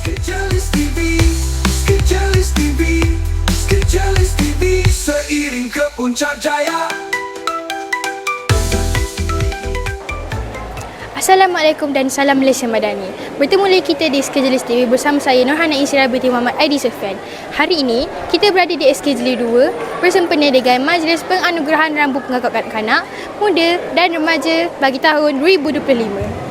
Skejelis TV, Skejelis TV, Skejelis TV, seiring ke puncak jaya. Assalamualaikum dan salam Malaysia Madani. Bertemu lagi kita di Skejelis TV bersama saya Nurhana Insira binti Muhammad Aidi Sofian. Hari ini kita berada di Skejelis 2 bersempena dengan Majlis Penganugerahan Rambu Pengakap Kanak-kanak Muda dan Remaja bagi tahun 2025.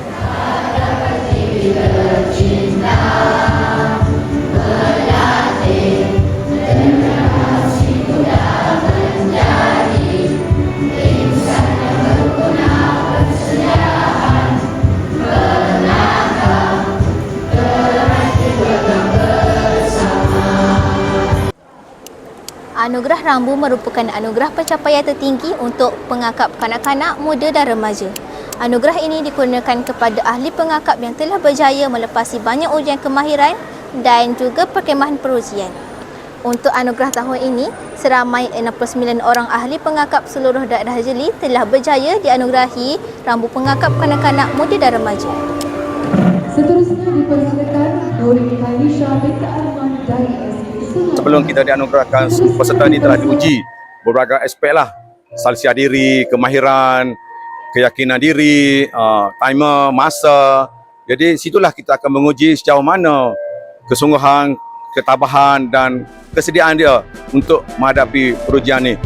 Anugerah Rambu merupakan anugerah pencapaian tertinggi untuk pengakap kanak-kanak, muda dan remaja. Anugerah ini dikurniakan kepada ahli pengakap yang telah berjaya melepasi banyak ujian kemahiran dan juga perkemahan perujian. Untuk anugerah tahun ini, seramai 69 orang ahli pengakap seluruh daerah jeli telah berjaya dianugerahi Rambu Pengakap Kanak-kanak, Muda dan Remaja. Seterusnya dipersilakan Nuri Khalisha binti Arman dari Sebelum kita dianugerahkan, peserta ini telah diuji beberapa aspek lah. Salsia diri, kemahiran, keyakinan diri, timer, masa. Jadi situlah kita akan menguji sejauh mana kesungguhan, ketabahan dan kesediaan dia untuk menghadapi perujian ini.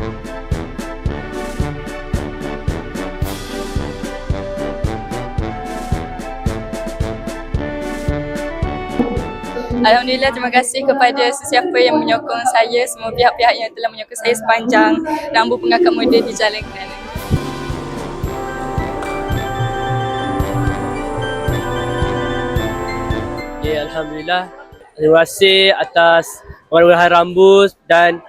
Alhamdulillah, terima kasih kepada sesiapa yang menyokong saya, semua pihak-pihak yang telah menyokong saya sepanjang Rambu Pengakap Muda dijalankan. Ya, Alhamdulillah. Terima kasih atas penganugerahan rambu dan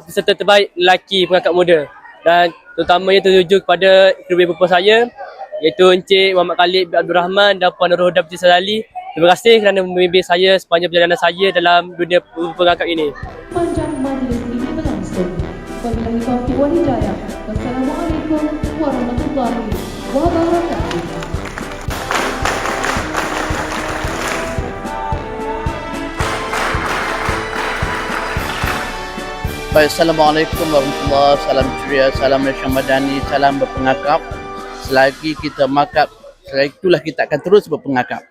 peserta terbaik lelaki pengakap muda. Dan terutamanya tertuju kepada kedua bapa saya, iaitu Encik Muhammad Khalid bin Abdul Rahman dan Puan Nurul Huda binti Sazali. Terima kasih kerana membimbing saya sepanjang perjalanan saya dalam dunia pengakap ini. Panjang majlis ini berlangsung. Wabillahi taufiq wal hidayah. Wassalamualaikum warahmatullahi wabarakatuh. Baik, Assalamualaikum warahmatullahi wabarakatuh. Salam ceria, salam Malaysia Madani, salam berpengakap. Selagi kita makap, selagi itulah kita akan terus berpengakap.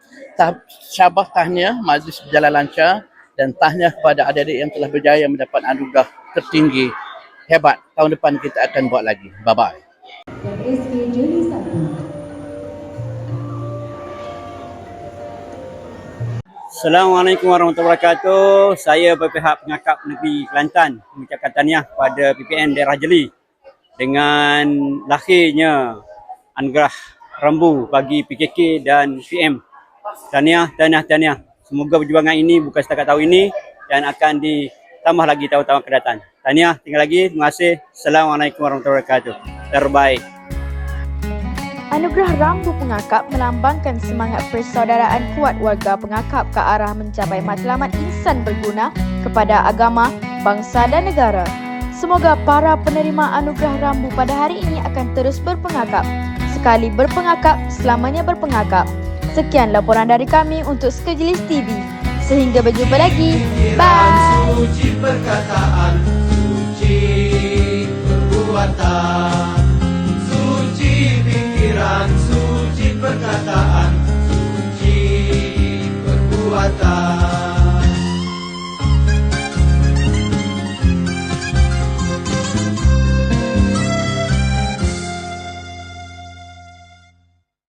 Syabas tahniah, majlis berjalan lancar dan tahniah kepada adik-adik yang telah berjaya mendapat anugerah tertinggi. Hebat, tahun depan kita akan buat lagi. Bye-bye. Dan Skejelis 1. Assalamualaikum warahmatullahi wabarakatuh. Saya berpihak pengakap negeri Kelantan mengucapkan tahniah kepada PPN daerah Jeli dengan lahirnya anugerah rambu bagi PKK dan PM. Tahniah. Semoga perjuangan ini bukan setakat tahun ini dan akan ditambah lagi tahun-tahun akan datang. Tahniah, tinggal lagi. Terima kasih. Assalamualaikum warahmatullahi wabarakatuh. Terbaik. Anugerah Rambu Pengakap melambangkan semangat persaudaraan kuat warga pengakap ke arah mencapai matlamat insan berguna kepada agama, bangsa dan negara. Semoga para penerima anugerah Rambu pada hari ini akan terus berpengakap. Sekali berpengakap, selamanya berpengakap. Sekian laporan dari kami untuk Skejelis TV. Sehingga berjumpa lagi. Bye. Suci perkataan, suci perbuatan, suci pikiran, suci perkataan, suci perbuatan.